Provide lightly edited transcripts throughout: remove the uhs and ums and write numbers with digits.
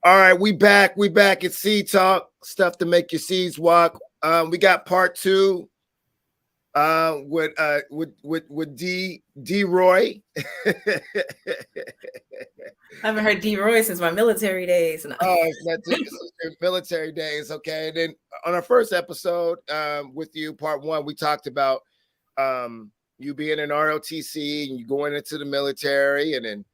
All right, we back. We back at Seed Talk, stuff to make your seeds walk. We got part two with D Roy. I haven't heard D Roy since my military days. No. Oh, this is your military days, okay? And then on our first episode with you, part one, we talked about you being an ROTC and you going into the military, and then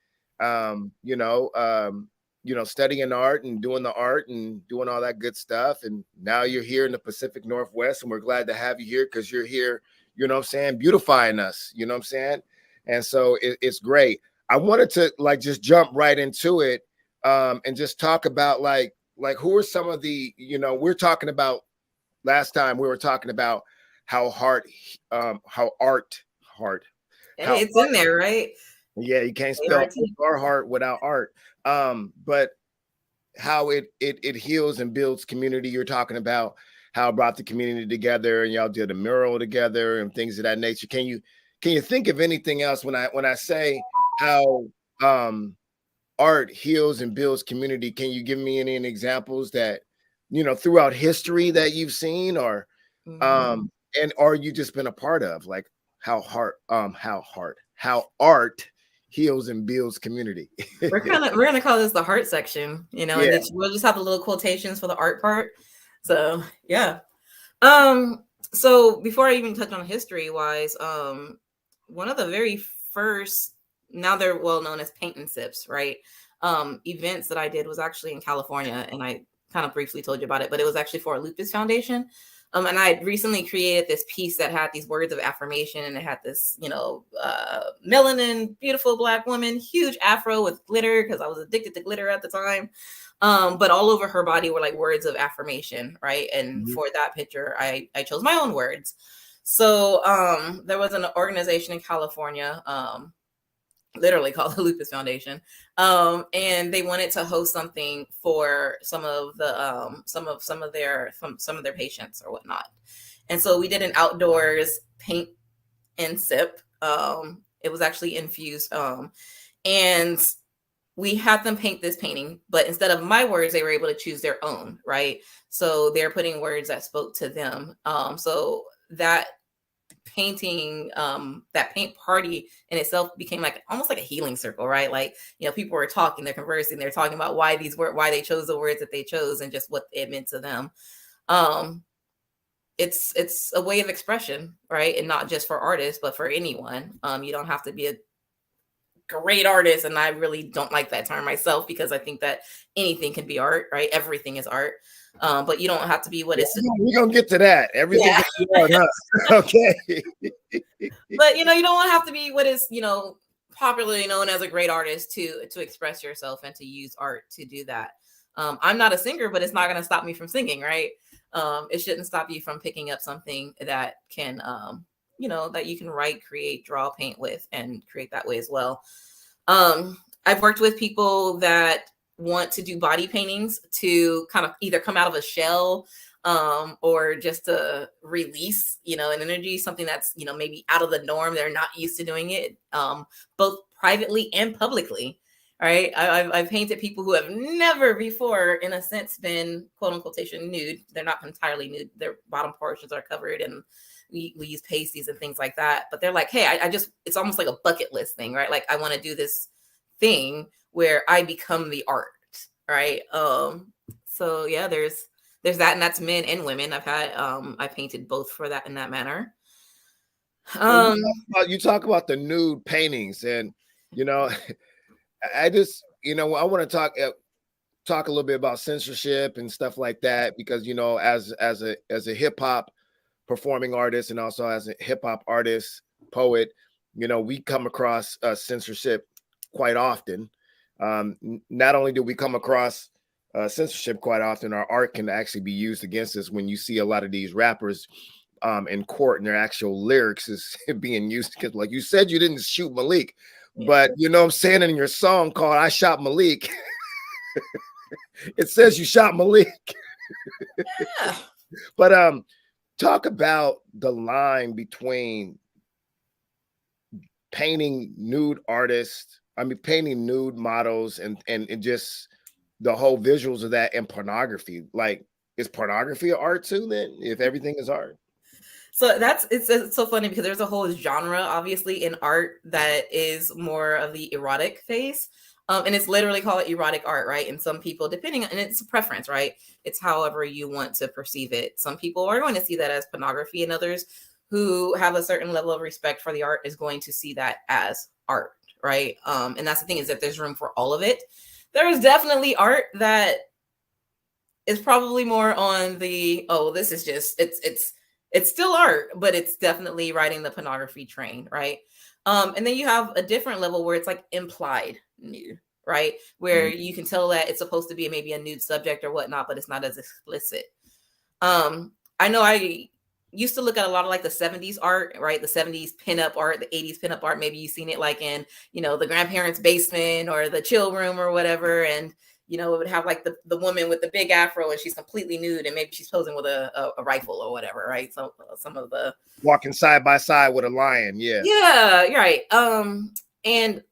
studying art and doing the art and doing all that good stuff. And now you're here in the Pacific Northwest, and we're glad to have you here because you're here, you know what I'm saying, beautifying us, you know what I'm saying? And so it's great. I wanted to just jump right into it and just talk about like who are some of the, we're talking about last time we were talking about how art Hey, it's in there, right? Yeah, you can't spell our heart without art. But how it heals and builds community. You're talking about how it brought the community together, and y'all did a mural together and things of that nature. Can you think of anything else when I say how art heals and builds community? Can you give me any examples that throughout history that you've seen, or and or you just been a part of, like how art heals and builds community? we're gonna call this the heart section, Yeah. and we'll just have the little quotations for the art part. So yeah. So before I even touch on history wise, one of the very first, now they're well known as paint and sips, right? Events that I did was actually in California, and I kind of briefly told you about it, but it was actually for a lupus foundation. And I had recently created this piece that had these words of affirmation, and it had this, melanin, beautiful Black woman, huge afro with glitter, because I was addicted to glitter at the time. But all over her body were like words of affirmation, right? And for that picture, I chose my own words. So there was an organization in California, literally called the Lupus Foundation, and they wanted to host something for some of their patients or whatnot. And so we did an outdoors paint and sip. It was actually infused, and we had them paint this painting, but instead of my words, they were able to choose their own, right? So they're putting words that spoke to them. So that painting, that paint party in itself became like almost like a healing circle, right? Like, people were talking, they're conversing, they're talking about why they chose the words that they chose and just what it meant to them. It's a way of expression, right? And not just for artists, but for anyone. You don't have to be a great artist, and I really don't like that term myself, because I think that anything can be art, right? Everything is art. But you don't have to be what is. We're gonna get to that. Everything can be art, huh? Okay. But you don't have to be what is popularly known as a great artist to express yourself and to use art to do that. I'm not a singer, but it's not going to stop me from singing, right? It shouldn't stop you from picking up something that can that you can write, create, draw, paint with, and create that way as well. I've worked with people that want to do body paintings to kind of either come out of a shell, or just to release, an energy, something that's, maybe out of the norm. They're not used to doing it, both privately and publicly. Right. I've painted people who have never before, in a sense, been quote unquote nude. They're not entirely nude. Their bottom portions are covered, and we use pasties and things like that. But they're like, hey, it's almost like a bucket list thing, right? Like, I want to do this thing where I become the art, right? So yeah, there's that, and that's men and women. I've had I painted both for that in that manner. You talk about the nude paintings, and I just I want to talk a little bit about censorship and stuff like that, because as a hip hop performing artist, and also as a hip hop artist, poet, we come across censorship quite often. Not only do we come across censorship quite often, our art can actually be used against us. When you see a lot of these rappers in court, and their actual lyrics is being used, because, like you said, you didn't shoot Malik, but I'm saying, in your song called "I Shot Malik," it says you shot Malik. Yeah. But talk about the line between painting nude artists, painting nude models, and just the whole visuals of that and pornography. Like, is pornography art too? Then, if everything is art, so it's so funny because there's a whole genre, obviously, in art that is more of the erotic phase. And it's literally called erotic art, right? And some people, depending on, and it's a preference, right? It's however you want to perceive it. Some people are going to see that as pornography, and others who have a certain level of respect for the art is going to see that as art, right? And that's the thing, is that there's room for all of it. There is definitely art that is probably more on the, oh, this is just, it's still art, but it's definitely riding the pornography train, right? And then you have a different level where it's like implied nude, right? Where you can tell that it's supposed to be maybe a nude subject or whatnot, but it's not as explicit. I know I used to look at a lot of like the 70s art, right? The 70s pinup art, the 80s pinup art. Maybe you've seen it like in, the grandparents' basement or the chill room or whatever. And, it would have like the woman with the big afro and she's completely nude and maybe she's posing with a rifle or whatever, right? So some of the walking side by side with a lion. Yeah, you're right. And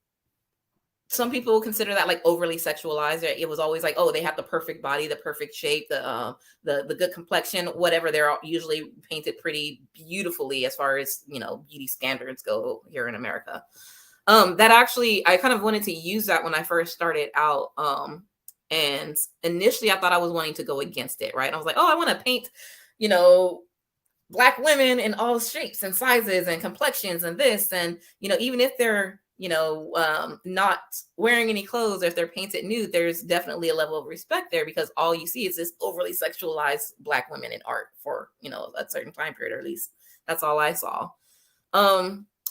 some people consider that like overly sexualized. It was always like, oh, they have the perfect body, the perfect shape, the good complexion, whatever. They're usually painted pretty beautifully as far as beauty standards go here in America. That actually, I kind of wanted to use that when I first started out. And initially, I thought I was wanting to go against it, right? I was like, oh, I want to paint, Black women in all shapes and sizes and complexions and this, and even if they're not wearing any clothes, or if they're painted nude, there's definitely a level of respect there, because all you see is this overly sexualized Black women in art for a certain time period, or at least that's all I saw.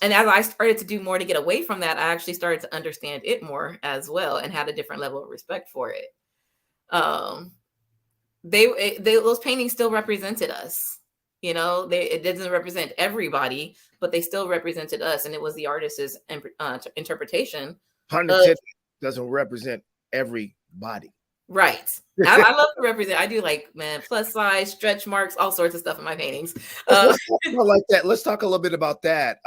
And as I started to do more to get away from that, I actually started to understand it more as well and had a different level of respect for it. Those paintings still represented us. It doesn't represent everybody, but they still represented us, and it was the artist's interpretation. Pun intended, doesn't represent everybody. Right. I love to represent. I do like, plus size, stretch marks, all sorts of stuff in my paintings. Let's like that. Let's talk a little bit about that.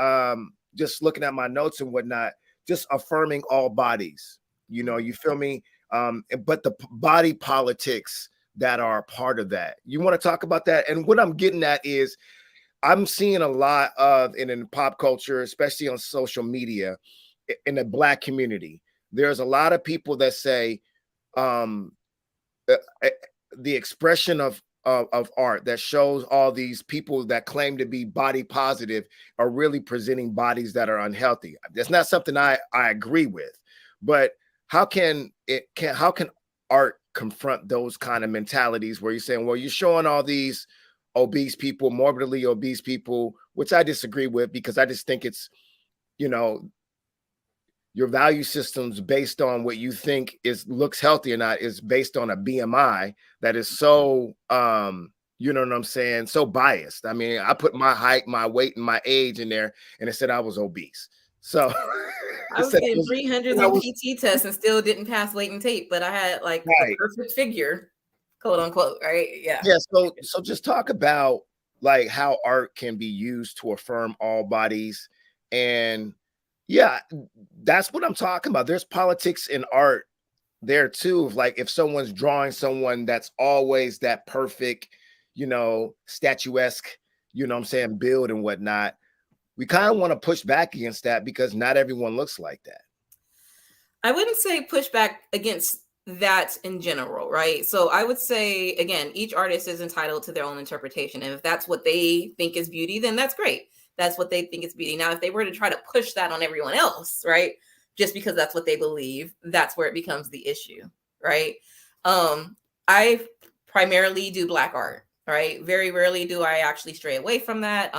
Just looking at my notes and whatnot, just affirming all bodies. You feel me? But the body politics that are part of that. You want to talk about that? And what I'm getting at is I'm seeing a lot of in pop culture, especially on social media, in the Black community. There's a lot of people that say the expression of art that shows all these people that claim to be body positive are really presenting bodies that are unhealthy. That's not something I agree with, but how can art confront those kind of mentalities where you're saying, well, you're showing all these obese people, morbidly obese people, which I disagree with, because I just think it's, your value systems based on what you think looks healthy or not is based on a BMI that is so, you know what I'm saying, so biased. I mean, I put my height, my weight, and my age in there, and it said I was obese. So I was getting 300s on PT tests and still didn't pass weight and tape, but I had like the perfect figure, quote unquote, right? Yeah. Yeah. So just talk about like how art can be used to affirm all bodies. And yeah, that's what I'm talking about. There's politics in art there too. Like if someone's drawing someone that's always that perfect, statuesque, what I'm saying, build and whatnot, we kind of want to push back against that because not everyone looks like that. I wouldn't say push back against that in general, right? So I would say, again, each artist is entitled to their own interpretation. And if that's what they think is beauty, then that's great. That's what they think is beauty. Now, if they were to try to push that on everyone else, right, just because that's what they believe, that's where it becomes the issue, right? I primarily do Black art, right? Very rarely do I actually stray away from that.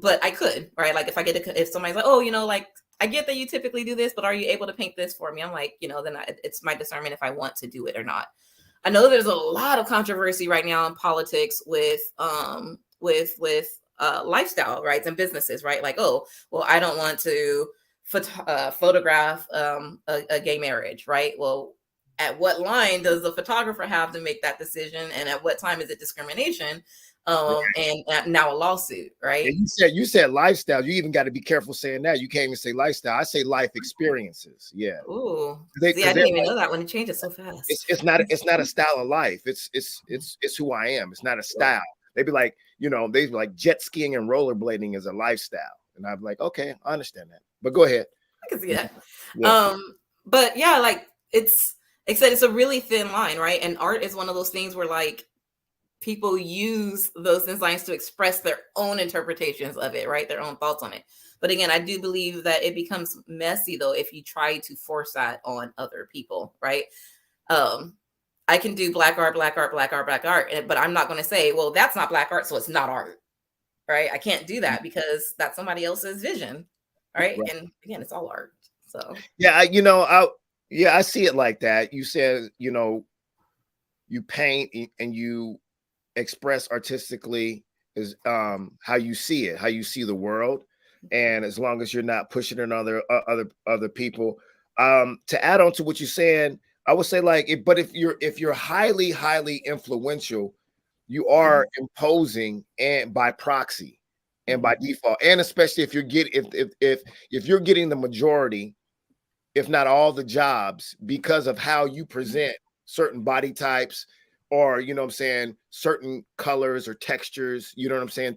But I could, right? Like if somebody's like, oh, like I get that you typically do this, but are you able to paint this for me? I'm like, then it's my discernment if I want to do it or not. I know there's a lot of controversy right now in politics with lifestyle, right, and businesses, right? Like, oh, well, I don't want to photograph a gay marriage, right? Well, at what line does the photographer have to make that decision, and at what time is it discrimination? And now a lawsuit, right? You said lifestyle. You even got to be careful saying that. You can't even say lifestyle. I say life experiences. Yeah. Ooh, see, I didn't even know that when it changes so fast. It's not a style of life. It's who I am. It's not a style. They'd be like, they'd be like jet skiing and rollerblading is a lifestyle. And I'm like, okay, I understand that. But go ahead. I can see that. Yeah. But yeah, like it's a really thin line, right? And art is one of those things where like people use those designs to express their own interpretations of it, right? Their own thoughts on it. But again, I do believe that it becomes messy though if you try to force that on other people, right? I can do black art, but I'm not going to say, well, that's not black art, so it's not art, right? I can't do that because that's somebody else's vision, right? And again, it's all art. So yeah, I see it like that. You said, you paint and you express artistically is how you see it, how you see the world, and as long as you're not pushing it on other people. To add on to what you're saying, I would say but if you're highly influential, you are imposing and by proxy and by default, and especially if you're getting the majority, if not all the jobs, because of how you present certain body types, or certain colors or textures,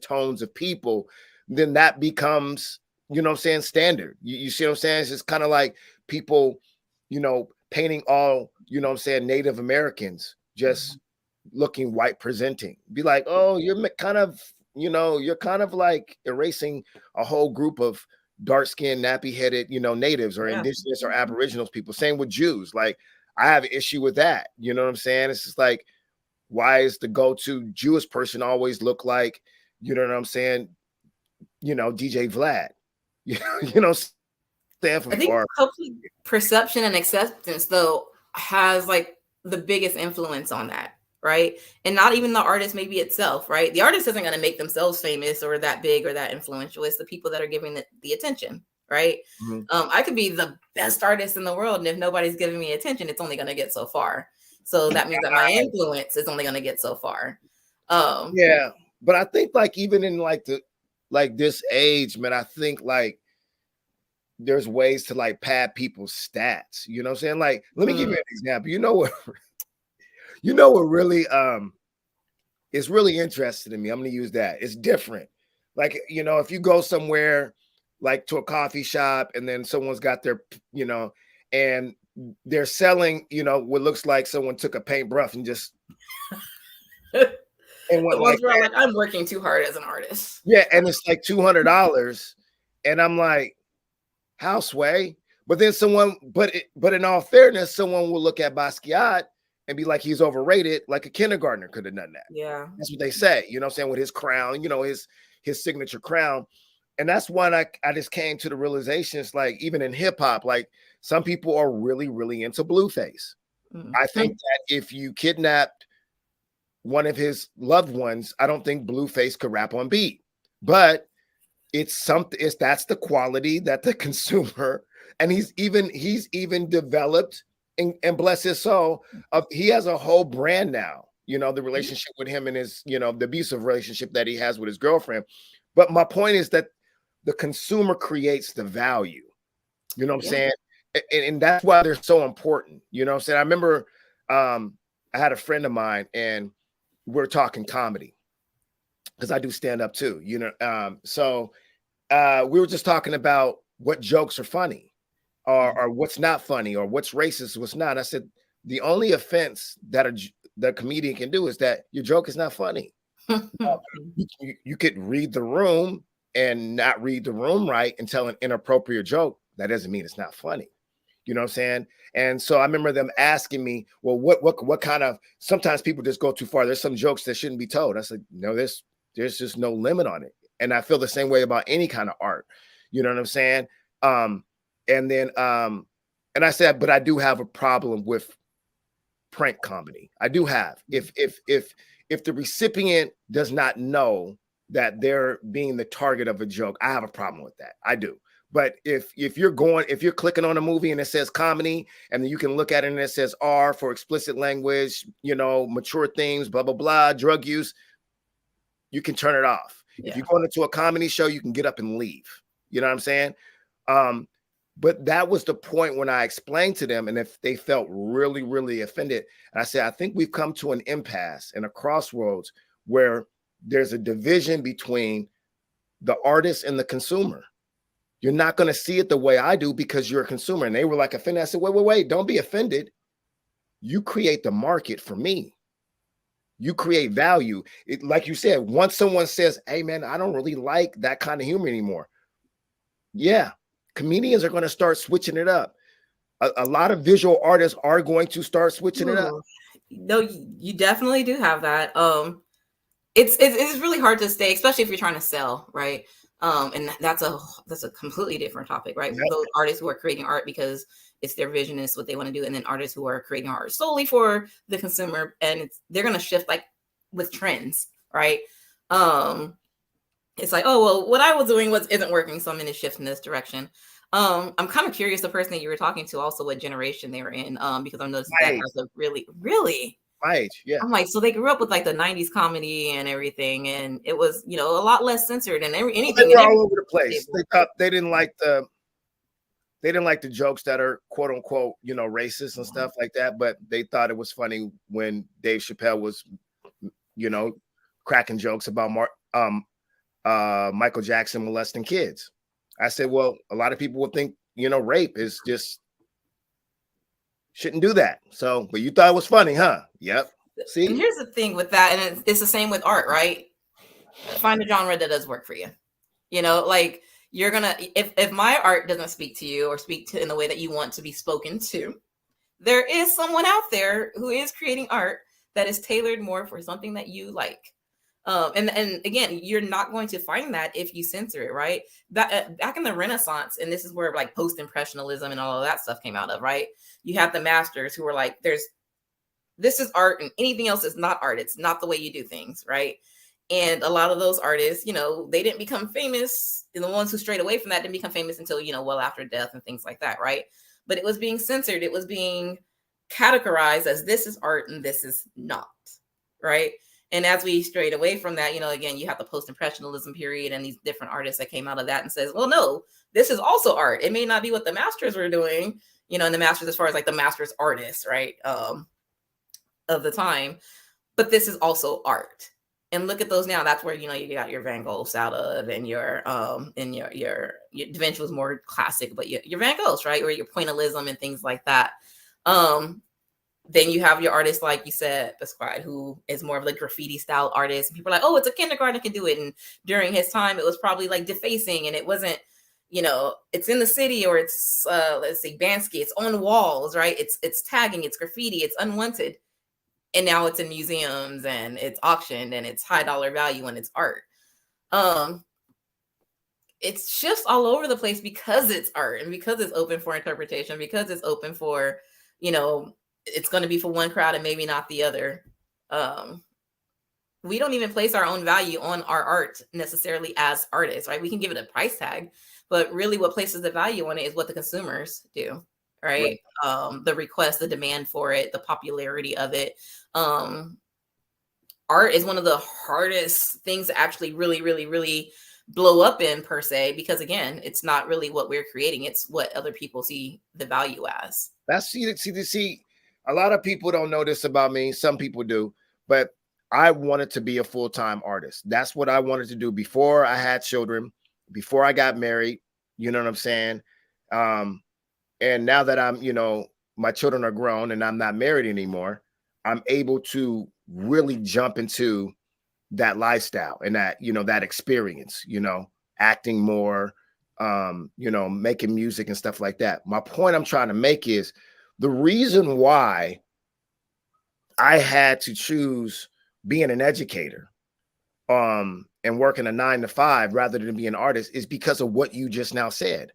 tones of people, then that becomes standard. You see what I'm saying? It's just kind of like people painting all Native Americans just looking white presenting. Be like, oh, you're kind of like erasing a whole group of dark-skinned, nappy-headed natives or indigenous or aboriginals people. Same with Jews. Like, I have an issue with that. You know what I'm saying? It's just like, why is the go-to Jewish person always look like, DJ Vlad? I think public perception and acceptance, though, has like the biggest influence on that, right? And not even the artist maybe itself, right? The artist isn't going to make themselves famous or that big or that influential. It's the people that are giving the attention, right? I could be the best artist in the world, and if nobody's giving me attention, it's only going to get so far. So that means that my influence is only going to get so far. Yeah, but I think like even in this age, man, I think like there's ways to like pad people's stats. You know what I'm saying? Like, let me give you an example. You know what really is really interesting to me. I'm going to use that. It's different. Like, if you go somewhere like to a coffee shop and then someone's got their, and they're selling, what looks like someone took a paintbrush and just and went like I'm working too hard as an artist. Yeah, and it's like $200, and I'm like, how sway? But then but in all fairness, someone will look at Basquiat and be like, he's overrated, like a kindergartner could have done that. Yeah, that's what they say. You know what I'm saying? With his crown, his signature crown. And that's when I just came to the realization, it's like, even in hip hop, like some people are really, really into Blueface. I think that if you kidnapped one of his loved ones, I don't think Blueface could rap on beat. But that's the quality that the consumer, and he's even developed, and bless his soul, he has a whole brand now. The relationship with him and his, the abusive relationship that he has with his girlfriend. But my point is that the consumer creates the value. You know what I'm saying? And that's why they're so important. You know what I'm saying? I remember I had a friend of mine and we're talking comedy because I do stand up too. So we were just talking about what jokes are funny or what's not funny or what's racist, what's not. I said, the only offense that the comedian can do is that your joke is not funny. You could read the room and not read the room right and tell an inappropriate joke. That doesn't mean it's not funny. You know what I'm saying? And so I remember them asking me, well, what kind of, sometimes people just go too far. There's some jokes that shouldn't be told. I said, no, there's just no limit on it. And I feel the same way about any kind of art. You know what I'm saying? And I said, but I do have a problem with prank comedy. I do have. If the recipient does not know that they're being the target of a joke, I have a problem with that. I do. But if you're clicking on a movie and it says comedy, and then you can look at it and it says R for explicit language, mature themes, blah blah blah, drug use, you can turn it off. If you're going into a comedy show, you can get up and leave. You know what I'm saying? But that was the point when I explained to them, and if they felt really, really offended, and I said, I think we've come to an impasse and a crossroads where there's a division between the artist and the consumer. You're not going to see it the way I do because you're a consumer. And they were like offended. I said, wait, don't be offended. You create the market for me. You create value. Like you said, once someone says, hey man, I don't really like that kind of humor anymore. Yeah. Comedians are going to start switching it up. A lot of visual artists are going to start switching it up. No, you definitely do have that. It's really hard to stay, especially if you're trying to sell, right? And that's a completely different topic, right? Yep. Those artists who are creating art because it's their vision, is what they want to do, and then artists who are creating art solely for the consumer, and they're going to shift like with trends, right? It's like, oh well, what I was doing isn't working, so I'm going to shift in this direction. I'm kind of curious, the person that you were talking to, also what generation they were in, because I'm noticing that as a really my age, yeah. I'm like, so they grew up with like the 90s comedy and everything, and it was, a lot less censored and anything. They were all over the place. They thought they didn't like the jokes that are quote unquote, racist and stuff like that, but they thought it was funny when Dave Chappelle was, cracking jokes about Michael Jackson molesting kids. I said, well, a lot of people would think, rape is just shouldn't do that. So, but you thought it was funny, huh? Yep. See, and here's the thing with that, and it's the same with art, right? Find a genre that does work for you. Like you're gonna, if my art doesn't speak to you or speak to in the way that you want to be spoken to, there is someone out there who is creating art that is tailored more for something that you like. And again, you're not going to find that if you censor it, right? Back in the Renaissance, and this is where like post-impressionism and all of that stuff came out of, right? You have the masters who were like, this is art and anything else is not art. It's not the way you do things, right? And a lot of those artists, they didn't become famous. And the ones who strayed away from that didn't become famous until, well after death and things like that, right? But it was being censored. It was being categorized as this is art and this is not, right? And as we strayed away from that, again, you have the post-impressionism period and these different artists that came out of that and says, well, no, this is also art. It may not be what the masters were doing, and the masters as far as like the masters artists, right, of the time, but this is also art. And look at those now. That's where, you got your Van Goghs out of, and your Da Vinci was more classic, but your Van Goghs, right, or your pointillism and things like that. Then you have your artists, like you said, Basquiat, who is more of the graffiti style artist. And people are like, oh, it's a kindergarten can do it. And during his time, it was probably like defacing, and it wasn't, it's in the city, or it's, let's say Bansky, it's on walls, right? It's tagging, it's graffiti, it's unwanted. And now it's in museums and it's auctioned and it's high dollar value and it's art. It shifts all over the place because it's art and because it's open for interpretation, because it's open for, it's going to be for one crowd and maybe not the other. We don't even place our own value on our art necessarily as artists, right? We can give it a price tag, but really what places the value on it is what the consumers do, right? The request, the demand for it, the popularity of it. Art is one of the hardest things to actually really, really, really blow up in, per se, because again, it's not really what we're creating. It's what other people see the value as. See, a lot of people don't know this about me. Some people do, but I wanted to be a full-time artist. That's what I wanted to do before I had children, before I got married. You know what I'm saying? And now that I'm, my children are grown and I'm not married anymore, I'm able to really jump into that lifestyle and that, that experience, acting more, making music and stuff like that. My point I'm trying to make is the reason why I had to choose being an educator and working a 9-to-5 rather than be an artist is because of what you just now said.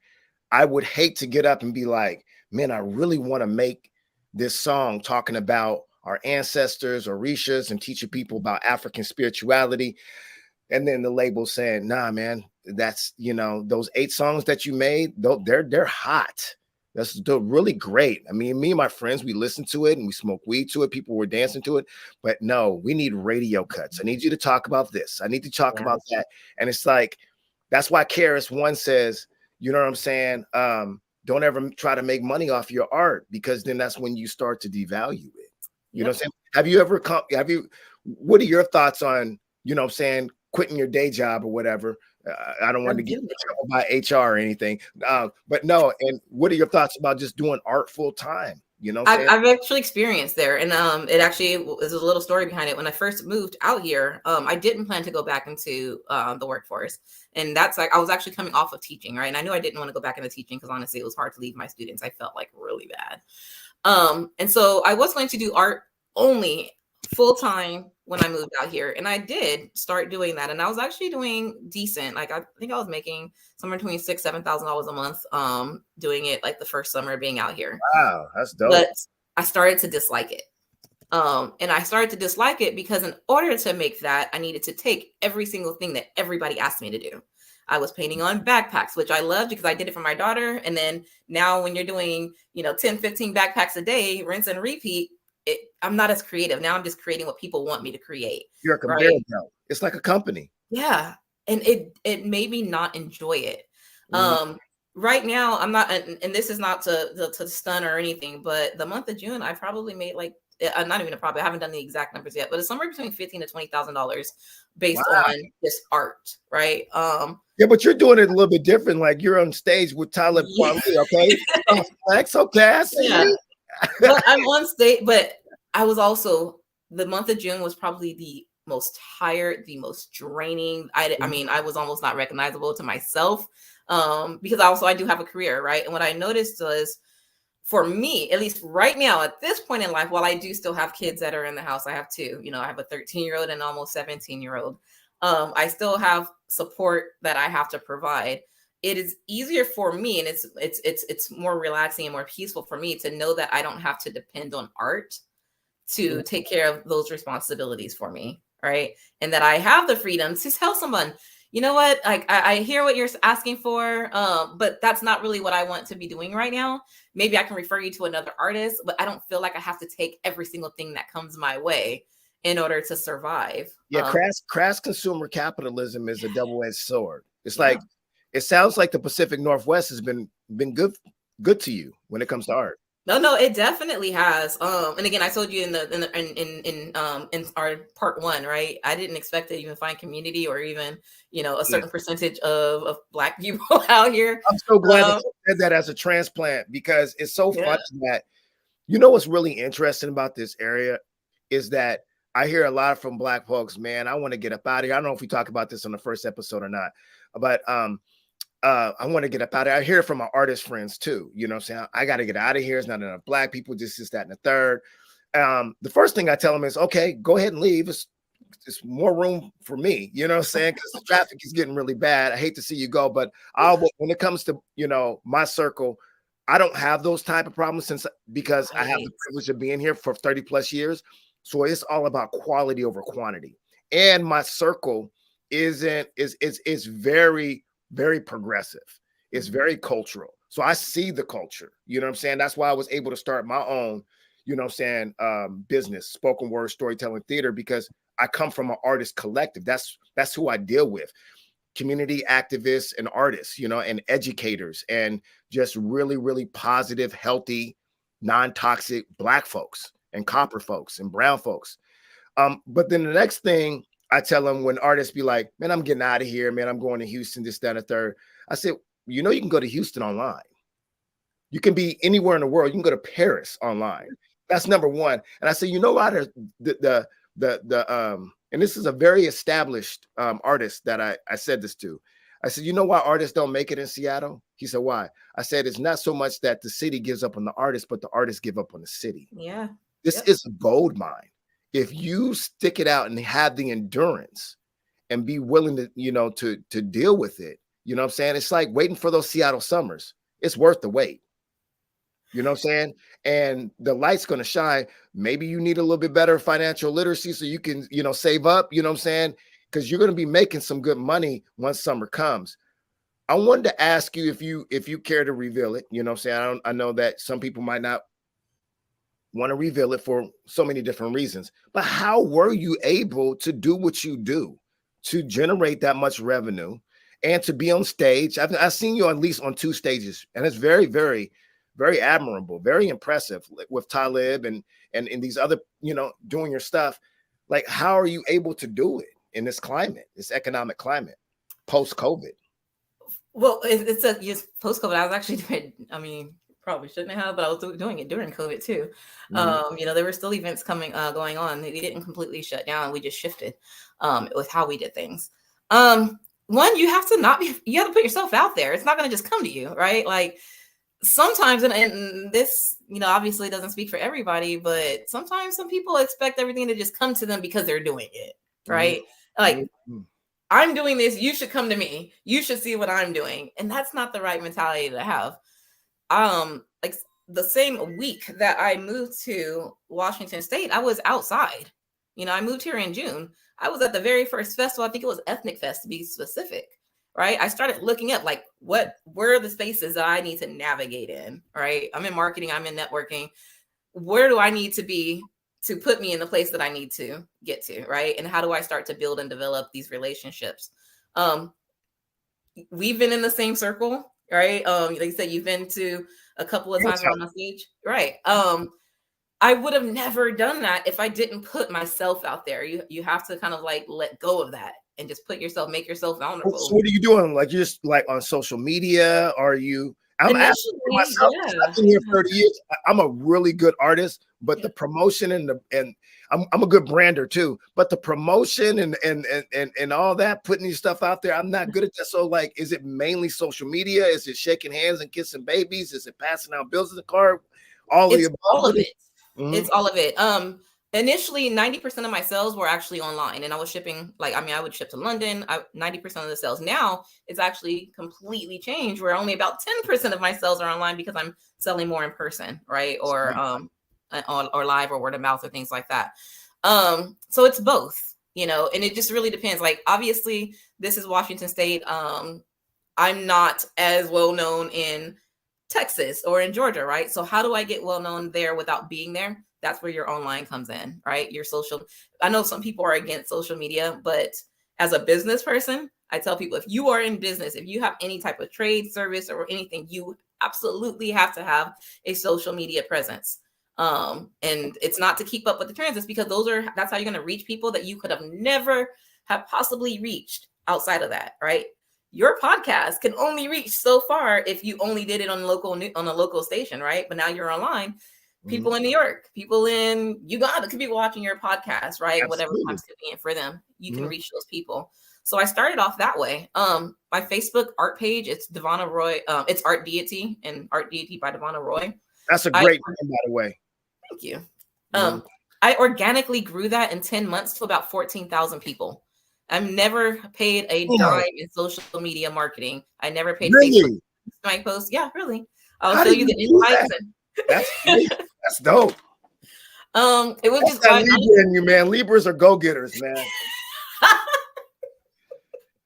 I would hate to get up and be like, man, I really want to make this song talking about our ancestors or Orishas and teaching people about African spirituality. And then the label saying, nah, man, that's, those 8 songs that you made, they're hot. They're really great. I mean, me and my friends, we listened to it and we smoked weed to it. People were dancing to it. But no, we need radio cuts. I need you to talk about this. I need to talk about that. And it's like, that's why KRS-One says, you know what I'm saying? Don't ever try to make money off your art, because then that's when you start to devalue it. You know what I'm saying? What are your thoughts on, what I'm saying, quitting your day job or whatever? I don't want to get in trouble by HR or anything. But no, and what are your thoughts about just doing art full time? I've actually experienced there, and it actually is a little story behind it. When I first moved out here, I didn't plan to go back into the workforce, and that's like I was actually coming off of teaching, right? And I knew I didn't want to go back into teaching because honestly, it was hard to leave my students. I felt like really bad, and so I was going to do art only full time when I moved out here, and I did start doing that, and I was actually doing decent. Like I think I was making somewhere between $6,000-7,000 a month, doing it like the first summer being out here. Wow, that's dope. But I started to dislike it, and I started to dislike it because in order to make that, I needed to take every single thing that everybody asked me to do. I was painting on backpacks, which I loved because I did it for my daughter. And then now when you're doing, 10, 15 backpacks a day, rinse and repeat, I'm not as creative. Now I'm just creating what people want me to create. You're a conveyor belt. It's like a company. Yeah. And it made me not enjoy it. Right now I'm not, and this is not to stun or anything, but the month of June, I probably made like, not even I haven't done the exact numbers yet, but it's somewhere between $15,000 to $20,000 based on this art. Right. Yeah, but you're doing it a little bit different. Like you're on stage with Tyler Kweli, okay? Flex, okay, I see you. But I'm on stage, but I was also, the month of June was probably the most tired, the most draining. I mean, I was almost not recognizable to myself, because I do have a career, right? And what I noticed was, for me, at least right now at this point in life, while I do still have kids that are in the house, I have two, I have a 13-year-old and almost 17-year-old. I still have support that I have to provide. It is easier for me, and it's more relaxing and more peaceful for me to know that I don't have to depend on art to take care of those responsibilities for me, right? And that I have the freedom to tell someone, you know what, like I hear what you're asking for, but that's not really what I want to be doing right now. Maybe I can refer you to another artist, but I don't feel like I have to take every single thing that comes my way in order to survive. Yeah, crass consumer capitalism is a double-edged sword. It's like, it sounds like the Pacific Northwest has been good to you when it comes to art. No, it definitely has. And again, I told you in our part 1, right? I didn't expect to even find community or even, a certain percentage of Black people out here. I'm so glad that you said that as a transplant, because it's so funny that, what's really interesting about this area is that I hear a lot from Black folks, man, I want to get up out of here. I don't know if we talked about this on the first episode or not, but I want to get up out of here. I hear it from my artist friends too. You know what I'm saying? I got to get out of here. It's not enough Black people, just this, that, and the third. The first thing I tell them is, okay, go ahead and leave. It's more room for me, you know what I'm saying? Because the traffic is getting really bad. I hate to see you go, but when it comes to, my circle, I don't have those type of problems because I have the privilege of being here for 30 plus years. So it's all about quality over quantity. And my circle is very, very progressive. It's very cultural. So I see the culture, you know what I'm saying? That's why I was able to start my own, business, spoken word, storytelling, theater, because I come from an artist collective. That's who I deal with. Community activists and artists, and educators, and just really, really positive, healthy, non-toxic Black folks and copper folks and brown folks. But then the next thing I tell them when artists be like, man, I'm getting out of here, man, I'm going to Houston, this, that, and the third. I said, you can go to Houston online. You can be anywhere in the world. You can go to Paris online. That's number one. And I said, why and this is a very established artist that I said this to. I said, why artists don't make it in Seattle? He said, why? I said, it's not so much that the city gives up on the artist, but the artists give up on the city. Yeah. This is a gold mine. If you stick it out and have the endurance and be willing to, to deal with it, you know what I'm saying? It's like waiting for those Seattle summers. It's worth the wait. You know what I'm saying? And the light's going to shine. Maybe you need a little bit better financial literacy so you can, save up. You know what I'm saying? because you're going to be making some good money once summer comes. I wanted to ask you if you care to reveal it. You know what I'm saying? I know that some people might not want to reveal it for so many different reasons, but how were you able to do what you do to generate that much revenue and to be on stage? I've seen you at least on 2 stages, and it's very, very, very admirable, very impressive with Talib and these other, you know, doing your stuff. Like, how are you able to do it in this climate, this economic climate, post-COVID? Well, it's a yes, post-COVID. I was actually doing, I mean, probably shouldn't have, but I was doing it during COVID too. Mhm. You know, there were still events going on. They didn't completely shut down. We just shifted with how we did things. One, you have to not be, you have to put yourself out there. It's not going to just come to you, right? Like sometimes, and this, you know, obviously doesn't speak for everybody, but sometimes some people expect everything to just come to them because they're doing it, right? Like, Mhm. I'm doing this, you should come to me. You should see what I'm doing. And that's not the right mentality to have. Like the same week that I moved to Washington State, I was outside. You know, I moved here in June. I was at the very first festival. I think it was Ethnic Fest to be specific, right? I started looking up like where are the spaces that I need to navigate in, right? I'm in marketing, I'm in networking. Where do I need to be to put me in the place that I need to get to, right? And how do I start to build and develop these relationships? Um, we've been in the same circle, right? Like you said, you've been to a couple of times around my stage, right? I would have never done that if I didn't put myself out there. You have to kind of like let go of that and just put yourself, make yourself So vulnerable. what are you doing? Like you're just like on social media? Are you? I'm asking for Initially, myself because I've yeah, been here 30 years. I'm a really good artist, but yeah. the promotion and I'm a good brander too. But the promotion and all that, putting these stuff out there, I'm not good at that. So like, is it mainly social media? Is it shaking hands and kissing babies? Is it passing out bills in the car? All of the It's above. all of it. Mhm. It's all of it. Initially 90% of my sales were actually online and I was shipping, like, I mean, I would ship to London. 90% of the sales now it's actually completely changed where only about 10% of my sales are online because I'm selling more in person, right? Or live or word of mouth or things like that. So it's both, you know, and it just really depends. Like, obviously, this is Washington State. I'm not as well known in Texas or in Georgia, right? So how do I get well known there without being there? That's where your online comes in, right? Your social. I know some people are against social media, but as a business person, I tell people if you are in business, if you have any type of trade, service, or anything, you absolutely have to have a social media presence. And it's not to keep up with the trends, it's because that's how you're going to reach people that you could have never have possibly reached outside of that, right? Your podcast can only reach so far if you only did it on a local station, right? But now you're online. Mhm. People in New York, people in Uganda could be watching your podcast, right? Whatever Absolutely. time's convenient for them, you can Mhm. reach those people. So I started off that way. My Facebook art page, it's Devona Roy. It's Art Deity and Art Deity by Devona Roy. That's a I great name, by the way. Thank you. Mhm. I organically grew that in 10 months to about 14,000 people. I've never paid a Yeah, dime in social media marketing. I never paid Facebook really? my post. Yeah, really. I'll How show did you you the do that? invites That's and great. That's dope. it was That's just that I Libra in you, man. Libras are go-getters, man.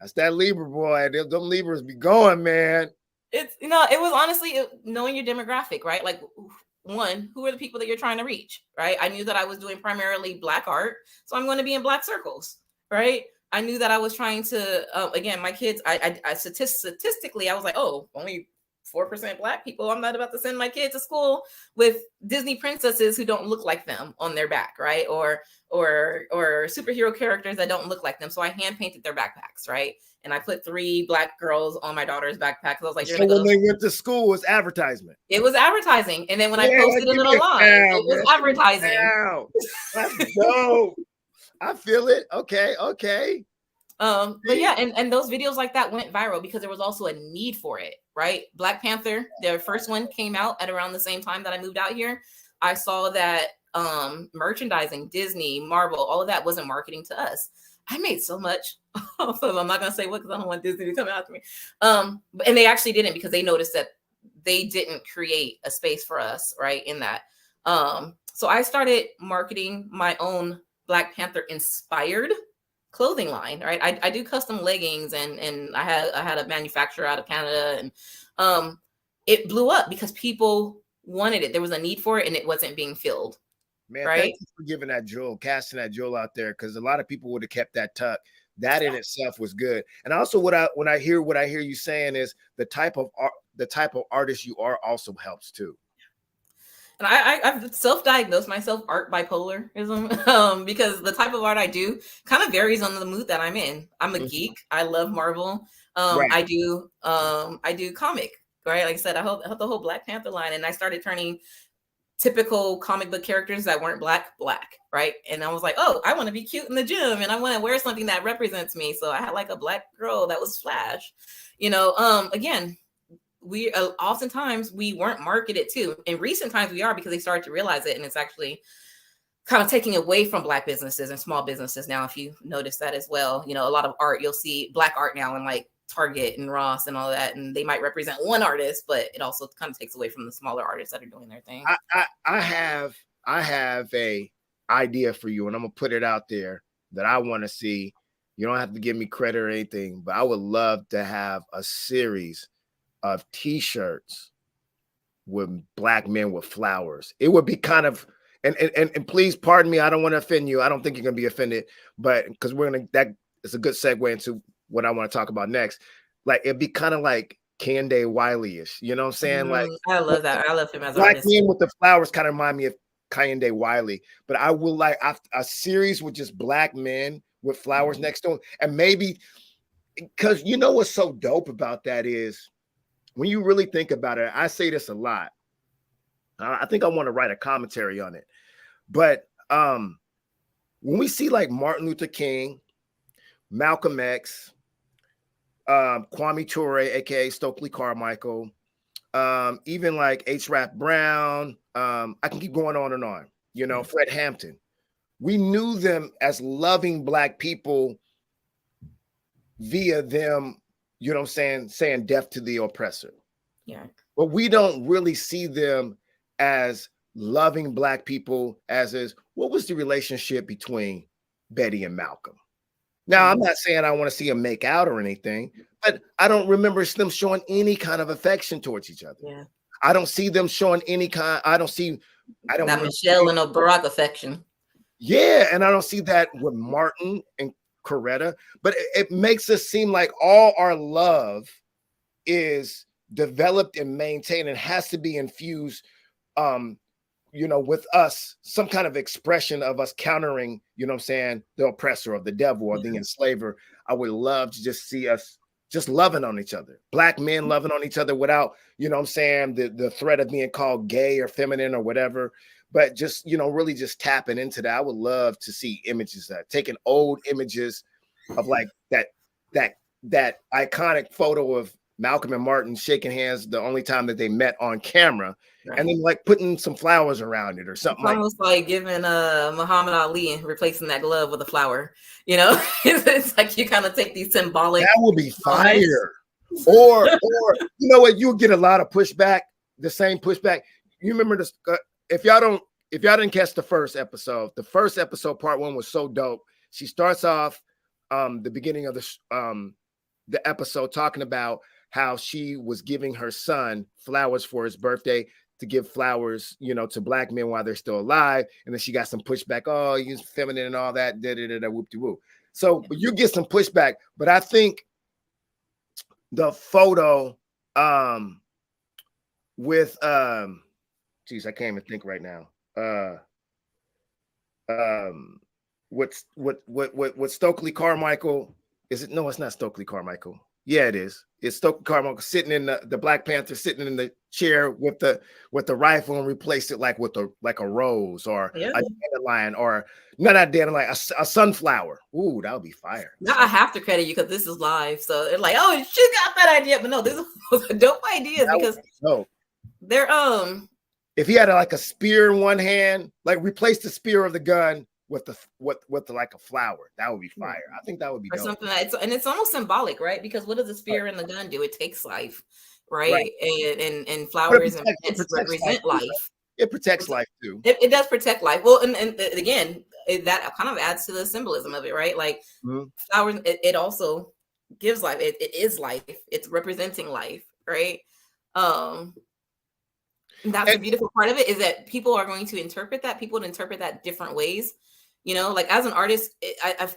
That's that Libra boy. Them Libras be going, man. it's it was honestly knowing your demographic, right? Like one, who are the people that you're trying to reach, right? I knew that I was doing primarily Black art, so I'm going to be in Black circles, right? I knew that I was trying to again, my kids, I statistically I was like, oh, only 4% Black people. I'm not about to send my kids to school with Disney princesses who don't look like them on their back, right? Or superhero characters that don't look like them. So I hand painted their backpacks, right? And I put 3 Black girls on my daughter's backpack because I was like, you're So gonna when go. they went to school, it was advertisement. It was advertising. And then when I Yeah, posted it give me a online, pound, it was man. Give me a advertising. pound. That's dope. I feel it. Okay, okay. But See? yeah, and those videos like that went viral because there was also a need for it, right? Black Panther, their first one came out at around the same time that I moved out here. I saw that merchandising, Disney, Marvel, all of that wasn't marketing to us. I made so much off of, I'm not gonna say what because I don't want Disney to come after me. And they actually didn't because they noticed that they didn't create a space for us, right? In that. So I started marketing my own Black Panther inspired clothing line, right? I do custom leggings, and I had a manufacturer out of Canada, and it blew up because people wanted it. There was a need for it, and it wasn't being filled. Man, thank Right? you for giving that jewel, casting that jewel out there, because a lot of people would have kept that tuck. That in itself was good. And also, what I hear you saying is the type of art, the type of artist you are also helps too. And I've self-diagnosed myself art bipolarism, because the type of art I do kind of varies on the mood that I'm in. I'm a geek. I love Marvel. Right. I do comic, right? Like I said, I held the whole Black Panther line, and I started turning typical comic book characters that weren't black, right? And I was like, oh, I want to be cute in the gym, and I want to wear something that represents me. So I had like a black girl that was Flash, again, we oftentimes we weren't marketed to. In recent times we are, because they started to realize it, and it's actually kind of taking away from black businesses and small businesses now. If you notice that as well, a lot of art, you'll see black art now in like Target and Ross and all that, and they might represent one artist, but it also kind of takes away from the smaller artists that are doing their thing. I have a idea for you, and I'm gonna put it out there that I want to see. You don't have to give me credit or anything, but I would love to have a series of t-shirts with black men with flowers. It would be kind of, and please pardon me, I don't want to offend you. I don't think you're gonna be offended, but because that is a good segue into what I want to talk about next. Like, it'd be kind of like Kehinde Wiley-ish, you know what I'm saying? Like, I love that. I love him as an black artist. men with the flowers kind of remind me of Kehinde Wiley, but I will like a series with just black men with flowers next to them. And maybe, because what's so dope about that is, when you really think about it, I say this a lot. I think I want to write a commentary on it. But when we see like Martin Luther King, Malcolm X, Kwame Ture, aka Stokely Carmichael, even like H. Rap Brown, I can keep going on and on. Fred Hampton. We knew them as loving black people via them, saying death to the oppressor. Yeah. But we don't really see them as loving black people as is, what was the relationship between Betty and Malcolm? Now, I'm not saying I want to see them make out or anything, but I don't remember them showing any kind of affection towards each other. Yeah. I don't see them showing any kind. I don't that Michelle and Barack affection. Yeah, and I don't see that with Martin and Coretta, but it makes us seem like all our love is developed and maintained and has to be infused, with us, some kind of expression of us countering, the oppressor or the devil or the enslaver. I would love to just see us just loving on each other, black men loving on each other without, the threat of being called gay or feminine or whatever. But just, really just tapping into that. I would love to see images that taking old images of like that iconic photo of Malcolm and Martin shaking hands the only time that they met on camera, right, and then like putting some flowers around it or something. It's almost like giving Muhammad Ali and replacing that glove with a flower. It's like you kind of take these symbolic. That would be fire. Or you know what? You'll get a lot of pushback. The same pushback. You remember this? If y'all didn't catch the first episode, part 1 was so dope. She starts off the beginning of the episode talking about how she was giving her son flowers for his birthday, to give flowers, to black men while they're still alive. And then she got some pushback. Oh, he's feminine and all that. Whoop-de-whoop. So you get some pushback, but I think the photo with geez, I can't even think right now. What Stokely Carmichael is it? No, it's not Stokely Carmichael. Yeah, it is. It's Stokely Carmichael sitting in the Black Panther sitting in the chair with the rifle and replaced it like with a rose or a dandelion or not a dandelion, a sunflower. Ooh, that would be fire. Now I have to credit you because this is live. So it's like, oh, she got that idea, but no, this was a dope idea because they're if he had like a spear in one hand, like replace the spear of the gun with like a flower, that would be fire. I think that would be or dope. Something and it's almost symbolic, right? Because what does the spear and the gun do? It takes life, right? And flowers and represent life. It protects life too. It does protect life. Well, and again, that kind of adds to the symbolism of it, right? Like Mhm. flowers, it also gives life. It is life. It's representing life, right? Um, that's And the beautiful part of it, is that people are going to interpret that. People would interpret that different ways. You know, like as an artist,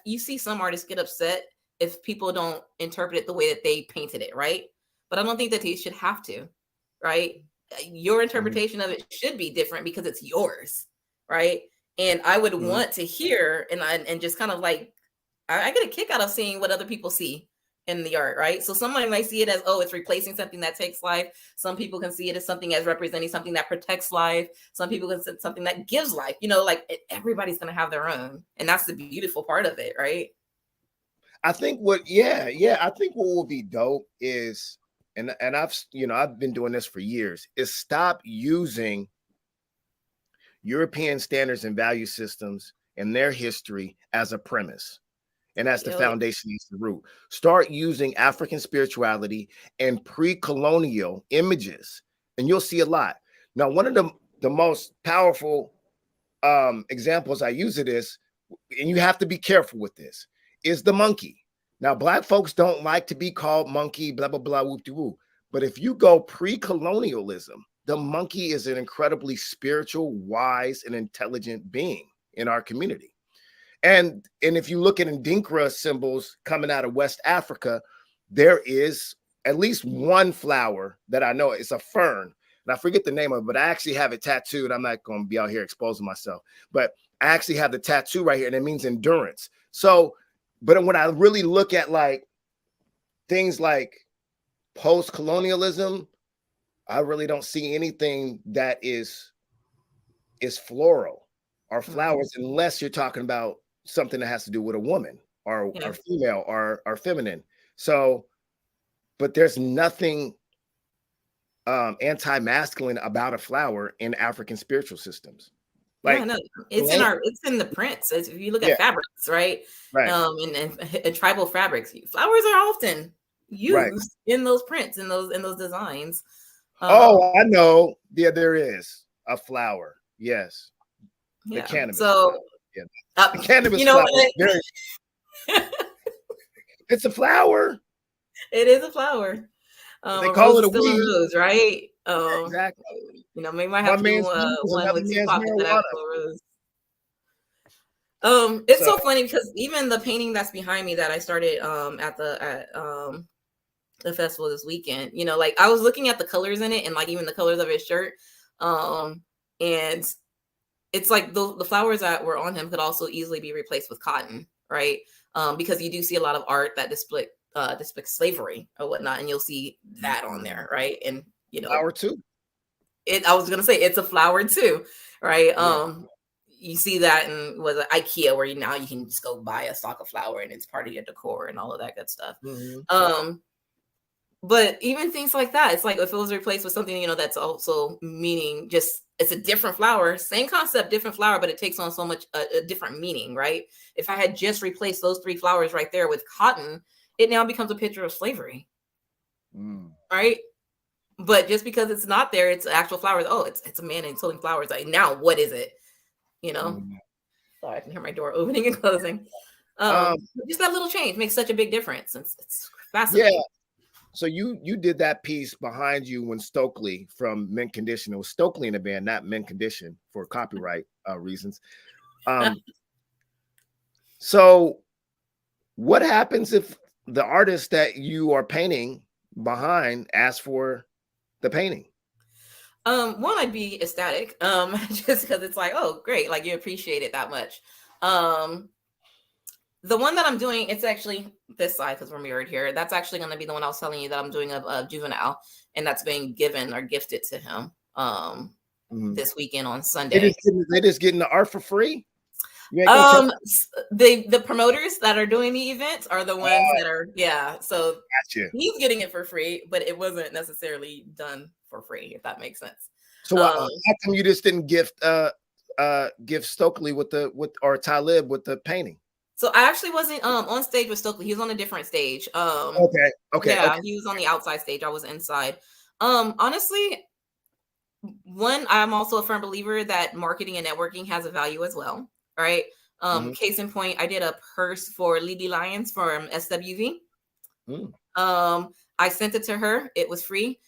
you see some artists get upset if people don't interpret it the way that they painted it, right? But I don't think that they should have to, right? Your Mhm. interpretation of it should be different because it's yours, right? And I would Mhm. want to hear and just kind of like I get a kick out of seeing what other people see in the art, right? So somebody might see it as, oh, it's replacing something that takes life. Some people can see it as something as representing something that protects life. Some people can see something that gives life. You know, like everybody's going to have their own, and that's the beautiful part of it, right? I think I think what will be dope is, and I've been doing this for years, is stop using European standards and value systems and their history as a premise. And that's the Yo, foundation, is the root. Start using African spirituality and pre-colonial images, and you'll see a lot. Now, one of the most powerful examples I use of this, and you have to be careful with this, is the monkey. Now, Black folks don't like to be called monkey, blah, blah, blah, whoop de whoop. But if you go pre-colonialism, the monkey is an incredibly spiritual, wise, and intelligent being in our community. And if you look at Ndinkra symbols coming out of West Africa, there is at least one flower that I know. It's a fern, and I forget the name of it, but I actually have it tattooed. I'm not going to be out here exposing myself, but I actually have the tattoo right here, and it means endurance. So, but when I really look at like things like post-colonialism, I really don't see anything that is floral or mhm. flowers, unless you're talking about something that has to do with a woman or Yeah, female or feminine. So, but there's nothing anti-masculine about a flower in African spiritual systems. yeah, Like, no, blank, it's in the prints. If you look yeah, at fabrics, right? right, And tribal fabrics, flowers are often right. used in those prints, in those designs. Um, Oh, I know. Yeah, there is a flower. Yes, the yeah. cannabis flower. So, Yeah, the you cannabis know flower. what? Very, it's a flower. It is a flower. They A call rose it is a still a weed. rose, right? Exactly. We might have One to do man's weed is one another with man's Tupac with that marijuana. actual rose. It's So, so funny because even the painting that's behind me that I started at the festival this weekend, you know, like I was looking at the colors in it and like even the colors of his shirt. And it's like the flowers that were on him could also easily be replaced with cotton, right? Because you do see a lot of art that depicts slavery or whatnot, and you'll see that on there, right? And you know, flower too. I was gonna say it's a flower too, right? Yeah. You see that in was it IKEA where now you can just go buy a stock of flower and it's part of your decor and all of that good stuff. Mhm. Um, but even things like that, it's like if it was replaced with something, you know, that's also meaning just it's a different flower, same concept, different flower, but it takes on so much a different meaning, right? If I had just replaced those three flowers right there with cotton, it now becomes a picture of slavery, Mm. right? But just because it's not there, it's actual flowers. Oh, it's a man and he's holding flowers. Like now, what is it? You know? Mm. Sorry, I can hear my door opening and closing. Um, Just that little change makes such a big difference. It's yeah. fascinating. So you did that piece behind you when Stokely from Mint Condition. It was Stokely in the band, not Mint Condition, for copyright reasons. Um, so what happens if the artist that you are painting behind asks for the painting? One, I'd be ecstatic. Just because it's like, oh, great, like you appreciate it that much. The one that I'm doing, it's actually this side because we're mirrored here. That's actually going to be the one I was telling you that I'm doing of Juvenile, and that's being given or gifted to him Mhm. this weekend on Sunday. They just getting the art for free. You ain't gonna charge. The promoters that are doing the events are the ones that are so Gotcha. he's getting it for free, but it wasn't necessarily done for free, if that makes sense. So Um, how come you just didn't gift Stokely with or Talib with the painting? so I actually wasn't on stage with Stokely. He was on a different stage. Okay. Yeah, he was on the outside stage. I was inside. Honestly, one, I'm also a firm believer that marketing and networking has a value as well, right? Case in point, I did a purse for Lily Lyons from SWV. Mm. I sent it to her. It was free.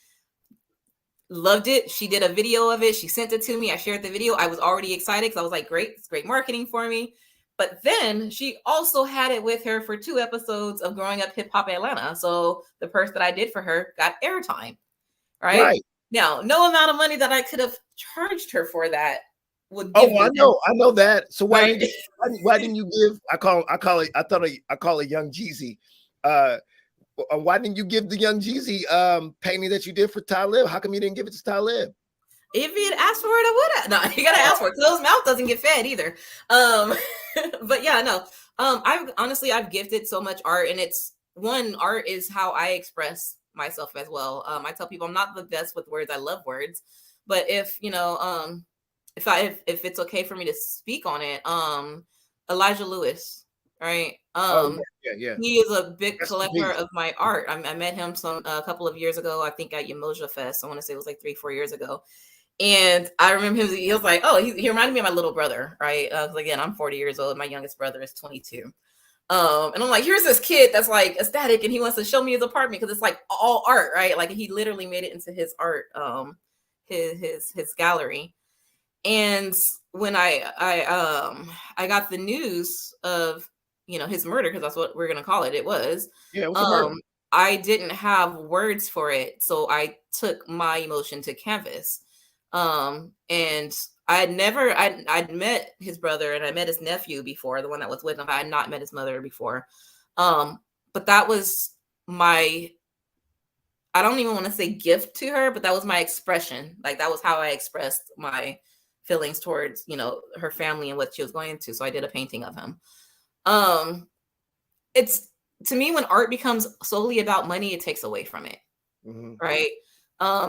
Loved it. She did a video of it. She sent it to me. I shared the video. I was already excited because I was like, great, it's great marketing for me. But then she also had it with her for 2 episodes of Growing Up Hip Hop Atlanta. So the purse that I did for her got airtime. Right. Now, no amount of money that I could have charged her for that would give me. I know that. So why didn't you give? I call it Young Jeezy. Why didn't you give the Young Jeezy painting that you did for Talib? How come you didn't give it to Talib? If he had asked for it, I would have. No, you gotta ask for it. Closed mouth doesn't get fed either. But yeah, no. I've gifted so much art, and art is how I express myself as well. I tell people I'm not the best with words. I love words, but if it's okay for me to speak on it, Elijah Lewis, right? Yeah. He is a big collector of my art. I met him a couple of years ago, I think at Yamoja Fest. I want to say it was like 3-4 years ago. And I remember him, he was like, oh, he reminded me of my little brother, right? Again, I'm 40 years old. My youngest brother is 22. And I'm like, here's this kid that's like ecstatic and he wants to show me his apartment because it's like all art, right? Like he literally made it into his art, his gallery. And when I got the news of, his murder, because that's what we're gonna call it. It was a murder. I didn't have words for it, so I took my emotion to canvas. And I'd met his brother and I met his nephew before, the one that was with him. I had not met his mother before. But that was I don't even want to say gift to her, but that was my expression. Like that was how I expressed my feelings towards, her family and what she was going into. So I did a painting of him. It's, to me, when art becomes solely about money, it takes away from it. Mm-hmm. Right.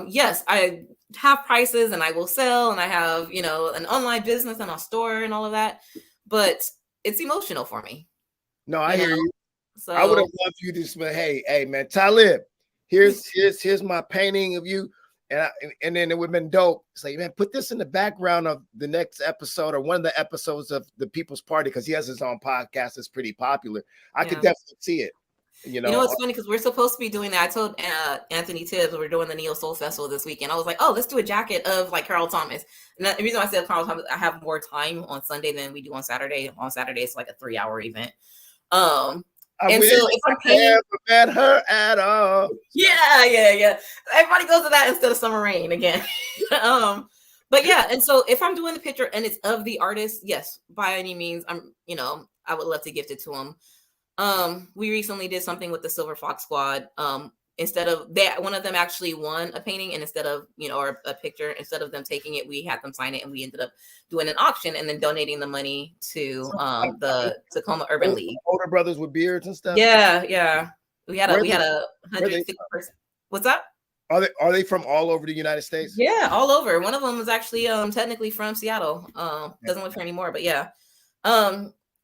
Yes, I have prices and I will sell and I have, an online business and a store and all of that, but it's emotional for me. No, I hear you. So I would have loved you to say, hey, man, Talib, here's my painting of you. And then it would have been dope. It's like, man, put this in the background of the next episode or one of the episodes of the People's Party, because he has his own podcast that's pretty popular. I could definitely see it. It's funny because we're supposed to be doing that. I told Anthony Tibbs we're doing the Neo Soul Festival this weekend. I was like, oh, let's do a jacket of like Carl Thomas. And the reason I said Carl Thomas, I have more time on Sunday than we do on Saturday. On Saturday, it's like a 3-hour event. And so if I'm painting, met her at all. Yeah. Everybody goes to that instead of Summer Rain again. But yeah, and so if I'm doing the picture and it's of the artist, yes, by any means, I would love to gift it to him. We recently did something with the Silver Fox Squad. Instead of that, one of them actually won a painting, and instead of, or a picture, instead of them taking it, we had them sign it, and we ended up doing an auction and then donating the money to the Tacoma Urban League. Older brothers with beards and stuff. Yeah. We had a 150 person. What's up? Are they from all over the United States? Yeah, all over. One of them was actually technically from Seattle. Doesn't live here anymore, but yeah.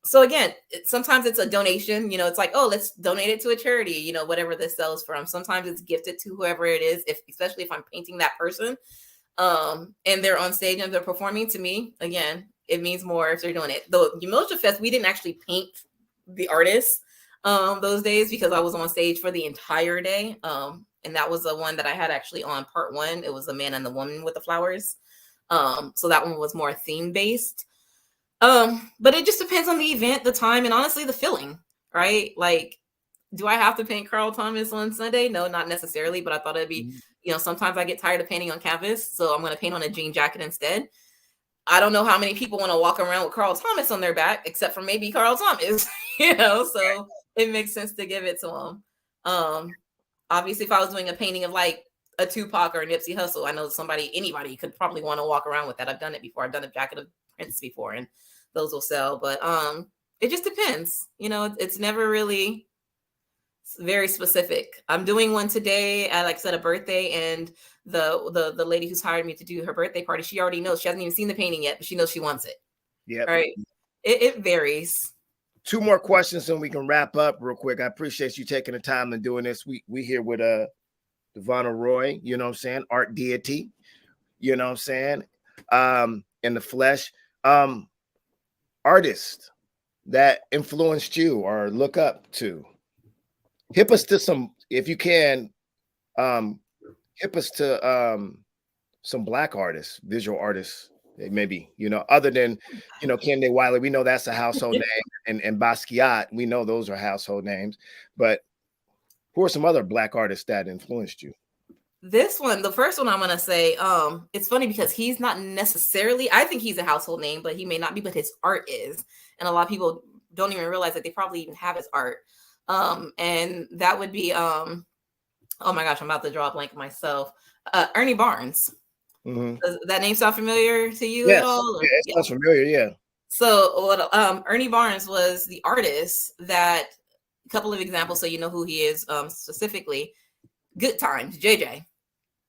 So again, sometimes it's a donation, it's like, oh, let's donate it to a charity, whatever this sells from. Sometimes it's gifted to whoever it is, especially if I'm painting that person, and they're on stage and they're performing. To me, again, it means more if they're doing it. The Umoja Fest, we didn't actually paint the artists those days because I was on stage for the entire day. And that was the one that I had actually on part 1. It was the man and the woman with the flowers. So that one was more theme based. But it just depends on the event, the time, and honestly, the feeling, right? Like, do I have to paint Carl Thomas on Sunday? No, not necessarily, but I thought it'd be, sometimes I get tired of painting on canvas, so I'm going to paint on a jean jacket instead. I don't know how many people want to walk around with Carl Thomas on their back, except for maybe Carl Thomas, so it makes sense to give it to him. Obviously, if I was doing a painting of like a Tupac or a Nipsey Hussle, I know anybody could probably want to walk around with that. I've done it before. I've done a jacket of Prince before, and those will sell, but it just depends. It's never really very specific. I'm doing one today at, like I said, a birthday, and the lady who's hired me to do her birthday party, she already knows. She hasn't even seen the painting yet, but she knows she wants it. Yeah. Right. It varies. 2 more questions and we can wrap up real quick. I appreciate you taking the time and doing this. We here with Devona Roy, art deity, in the flesh. Artist, that influenced you or look up to? Hip us to some, if you can, um, hip us to some black artists, visual artists, maybe, other than, Kende Wiley. We know that's a household name, and Basquiat, we know those are household names. But who are some other black artists that influenced you? This one, the first one I'm gonna say, it's funny because he's not necessarily, I think he's a household name, but he may not be, but his art is. And a lot of people don't even realize that they probably even have his art. And that would be oh my gosh, I'm about to draw a blank myself. Ernie Barnes. Mm-hmm. Does that name sound familiar to you Yes. at all? Yeah, it sounds familiar, yeah. So what Ernie Barnes was the artist that, a couple of examples so you know who he is specifically. Good Times, JJ,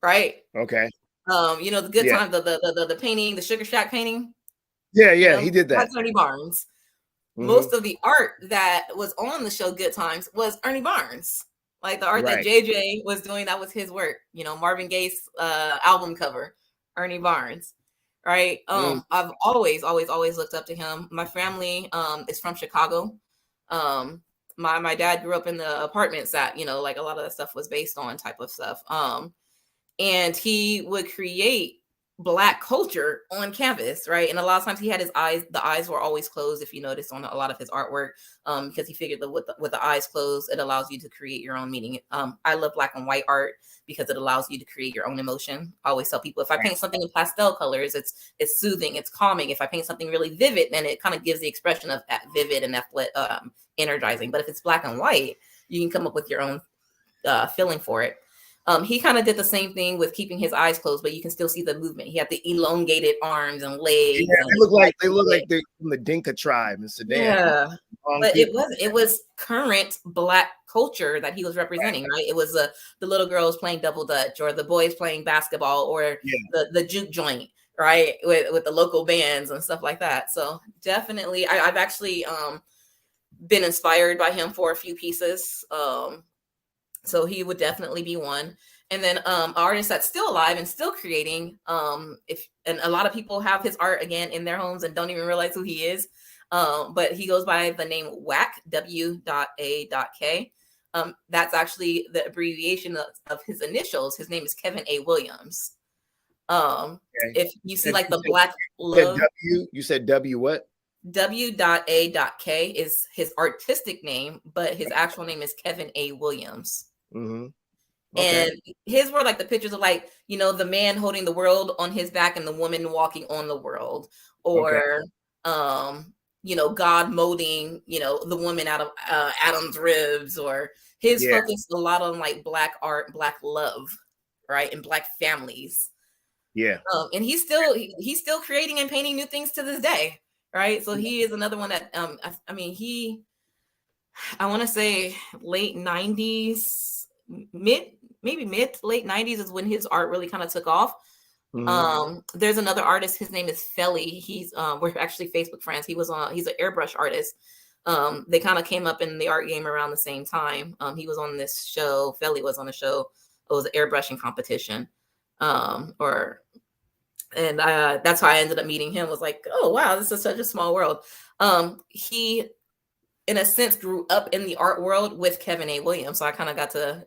right? Okay. The Good Times, the painting, the Sugar Shack painting. Yeah, he did that. That's Ernie Barnes. Mm-hmm. Most of the art that was on the show Good Times was Ernie Barnes. Like the art that JJ was doing, that was his work. Marvin Gaye's album cover, Ernie Barnes. Right. I've always looked up to him. My family is from Chicago. My dad grew up in the apartments that, like a lot of that stuff was based on type of stuff. And he would create Black culture on canvas, right? And a lot of times he had the eyes were always closed, if you notice on a lot of his artwork, because he figured that with the eyes closed, it allows you to create your own meaning. I love black and white art because it allows you to create your own emotion. I always tell people, if I paint something in pastel colors, it's soothing, it's calming. If I paint something really vivid, then it kind of gives the expression of vivid and energizing. But if it's black and white, you can come up with your own feeling for it. He kind of did the same thing with keeping his eyes closed, but you can still see the movement. He had the elongated arms and legs. Yeah, they look like they're from the Dinka tribe in Sudan. Yeah, but it was current Black culture that he was representing, right? It was the little girls playing double dutch, or the boys playing basketball, or the juke joint, right? With the local bands and stuff like that. So definitely, I've actually been inspired by him for a few pieces. So he would definitely be one. And then artist that's still alive and still creating. And a lot of people have his art again in their homes and don't even realize who he is. But he goes by the name WAK, W.A.K. That's actually the abbreviation of his initials. His name is Kevin A. Williams. If you see like the black love. You said W what? W.A.K is his artistic name, but his actual name is Kevin A. Williams. Mm-hmm. Okay. And his were like the pictures of like, the man holding the world on his back and the woman walking on the world, or God molding, the woman out of Adam's ribs, or his focus a lot on like Black art, Black love, right, and Black families. Yeah. And he's still creating and painting new things to this day. Right. So he is another one that, I want to say late 90s, maybe mid to late 90s is when his art really kind of took off. Mm-hmm. There's another artist. His name is Felly. He's, we're actually Facebook friends. He's an airbrush artist. They kind of came up in the art game around the same time. He was on this show. Felly was on a show. It was an airbrushing competition. And that's how I ended up meeting him. Was like, oh wow, this is such a small world. He, in a sense, grew up in the art world with Kevin A. Williams, so I kind of got to,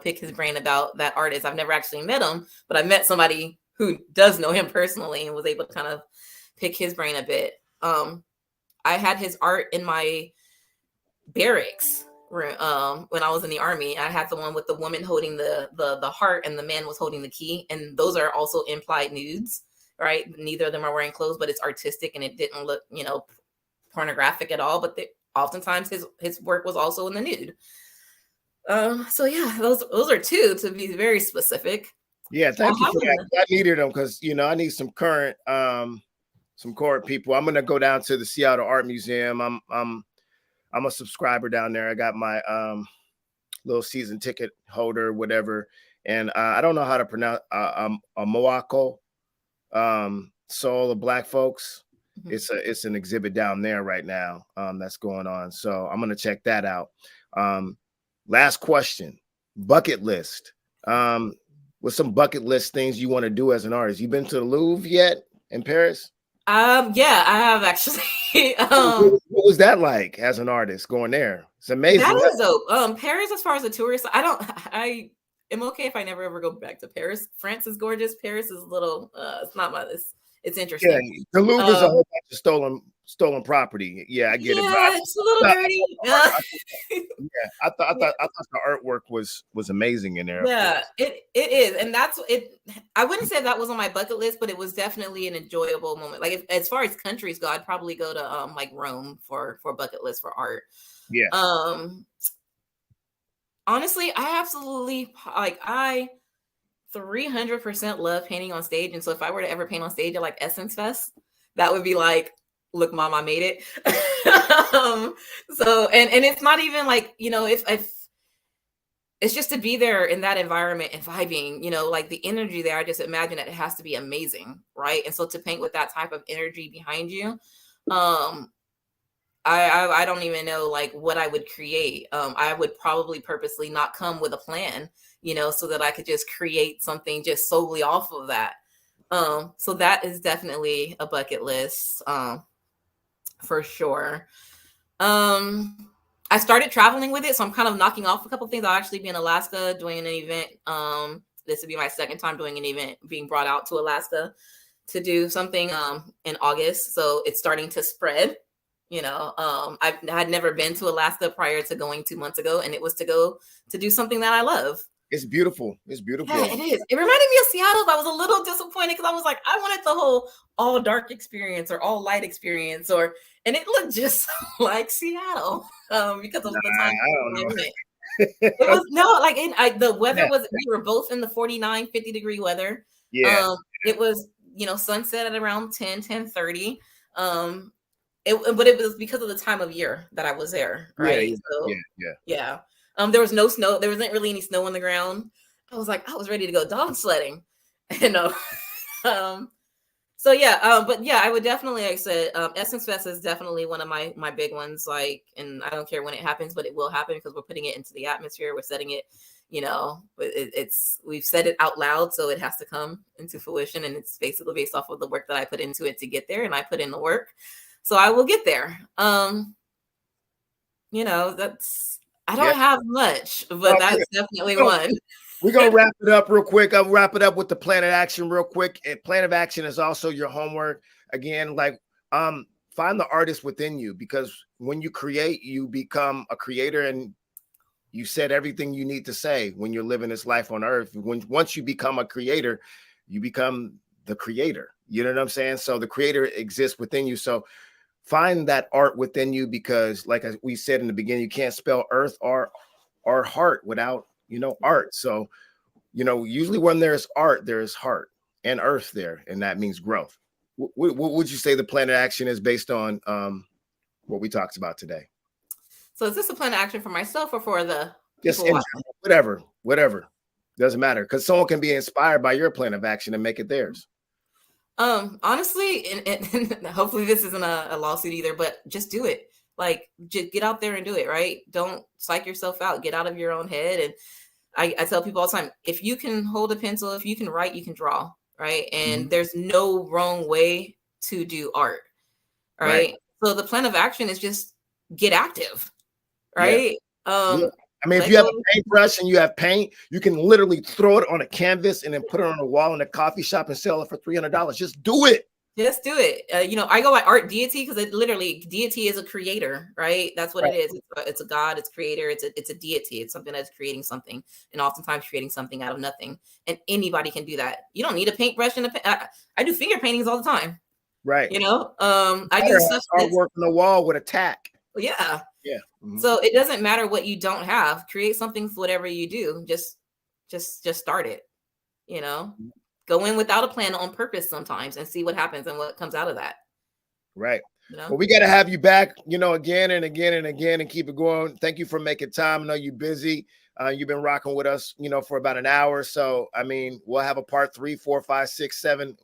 pick his brain about that artist. I've never actually met him, but I met somebody who does know him personally and was able to kind of pick his brain a bit. I had his art in my barracks when I was in the Army. I had the one with the woman holding the heart and the man was holding the key, and those are also implied nudes, right? Neither of them are wearing clothes, but it's artistic and it didn't look pornographic at all, but oftentimes his work was also in the nude. So yeah, those are two, to be very specific. Yeah, thank you for that. I needed them because I need some current people. I'm gonna go down to the Seattle Art Museum. I'm a subscriber down there. I got my little season ticket holder, whatever. And I don't know how to pronounce a Moako Soul of Black Folks. Mm-hmm. It's an exhibit down there right now that's going on. So I'm gonna check that out. Last question, bucket list. What's some bucket list things you want to do as an artist? You been to the Louvre yet in Paris? Yeah, I have actually. What was that like as an artist going there? It's That amazing. is dope. Paris, as far as a tourist, I am okay if I never ever go back to Paris. France is gorgeous. Paris is a little. It's not my. It's Yeah, interesting. the Louvre's a Um, whole bunch of stolen property. Yeah, I get it. But yeah, it's a little I, dirty. yeah, Yeah, I thought the artwork was amazing in there, of yeah, course. it is, and that's it. I wouldn't say that was on my bucket list, but it was definitely an enjoyable moment. Like as far as countries go, I'd probably go to like Rome for bucket list for art. Yeah, Um, honestly, I absolutely like I 300% love painting on stage. And so if I were to ever paint on stage at like Essence Fest, that would be like, look, mom, I made it. So and it's not even like, if it's just to be there in that environment and vibing, like the energy there, I just imagine that it has to be amazing, right? And so to paint with that type of energy behind you, um, I don't even know like what I would create. I would probably purposely not come with a plan, so that I could just create something just solely off of that. So that is definitely a bucket list, for sure. I started traveling with it, so I'm kind of knocking off a couple of things. I'll actually be in Alaska doing an event. This would be my second time doing an event, being brought out to Alaska to do something in August. So it's starting to spread. I had never been to Alaska prior to going 2 months ago, and it was to go to do something that I love. it's beautiful. It's Yeah, beautiful. it is. It reminded me of Seattle, but I was a little disappointed because I was like, I wanted the whole all dark experience or all light experience, and it looked just like Seattle because of Nah, the time I when I don't went. It know. was no, like the weather Yeah, was. We were both in the 49, 50-degree weather. yeah, It was sunset at around 10:30. Um, but it was because of the time of year that I was there, yeah, right? yeah, yeah, So yeah. yeah. There was no snow. There wasn't really any snow on the ground. I was ready to go dog sledding. You know. um, so yeah, but yeah, I would definitely, like I said, Essence Fest is definitely one of my big ones. Like, and I don't care when it happens, but it will happen because we're putting it into the atmosphere. We're setting it, we've said it out loud, so it has to come into fruition, and it's basically based off of the work that I put into it to get there, and I put in the work, so I will get there. That's I Yeah. don't have much, but Well, that's definitely we're one. we're gonna wrap it up real quick. I'll wrap it up with the plan of action real quick. And plan of action is also your homework. Again, like find the artist within you, because when you create, you become a creator, and you said everything you need to say when you're living this life on earth. Once you become a creator, you become the creator. You know what I'm saying? So the creator exists within you. So find that art within you, because like we said in the beginning, you can't spell earth or heart without art. So usually when there's art, there's heart and earth there, and that means growth. What would you say the plan of action is based on what we talked about today? So is this a plan of action for myself or for the Just people in watching? general, whatever, doesn't matter, because someone can be inspired by your plan of action and make it theirs. Honestly, and hopefully this isn't a lawsuit either, but just do it. Like, just get out there and do it, right? Don't psych yourself out. Get out of your own head. And I tell people all the time, if you can hold a pencil, if you can write, you can draw, right? And Mhm. there's no wrong way to do art, Right. right? So the plan of action is just get active, Yeah. right? Yeah. Um, I mean, if let you have go. a paintbrush and you have paint, you can literally throw it on a canvas and then put it on a wall in a coffee shop and sell it for $300. Just do it. Just do it. I go by art deity because it literally deity is a creator, right? That's what Right. it is. It's a god. It's creator. It's a deity. It's something that's creating something, and oftentimes creating something out of nothing. And anybody can do that. You don't need a paintbrush and I do finger paintings all the time. Right. I do Better stuff have that's artwork on the wall with a tack. yeah. Yeah. Mhm. So it doesn't matter what you don't have. Create something for whatever you do. Just start it. You know, go in without a plan on purpose sometimes and see what happens and what comes out of that. Right. You know. Well, we got to have you back, again and again and again, and keep it going. Thank you for making time. I know you're busy. You've been rocking with us, for about an hour. So, I mean, we'll have a part 3, 4, 5, 6, 7,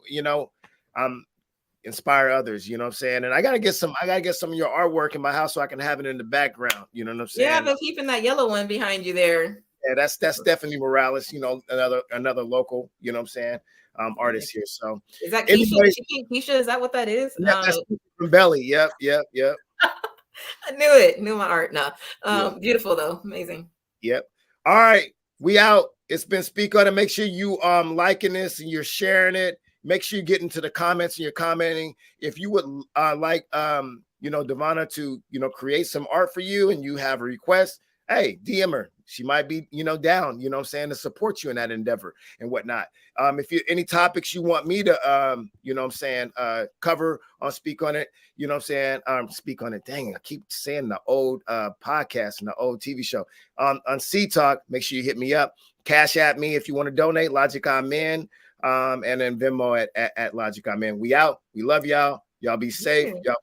inspire others, you know what I'm saying? And I gotta get some of your artwork in my house so I can have it in the background. You know what I'm Yeah, I've saying? been keeping that yellow one behind you there. Yeah, that's Stephanie Morales, another local, you know what I'm saying? artist here. So is that Keisha? anybody, Keisha, is that what that is? yeah, that's from Belly. Yep. I knew it. Knew my art. No. Yeah. Beautiful though. Amazing. Yep. All right. We out. It's been Speak On It. Make sure you liking this and you're sharing it. Make sure you get into the comments and you're commenting. If you would like Devona to create some art for you and you have a request, hey, DM her. She might be down, what I'm saying, to support you in that endeavor and whatnot. If you any topics you want me to cover on Speak On It, what I'm saying, Speak On It. Dang, I keep saying the old podcast and the old TV show. On C Talk, make sure you hit me up. Cash at me if you want to donate. Logic Amen. And then Venmo at Logic Amen. We out. We love y'all. Y'all be safe. Y'all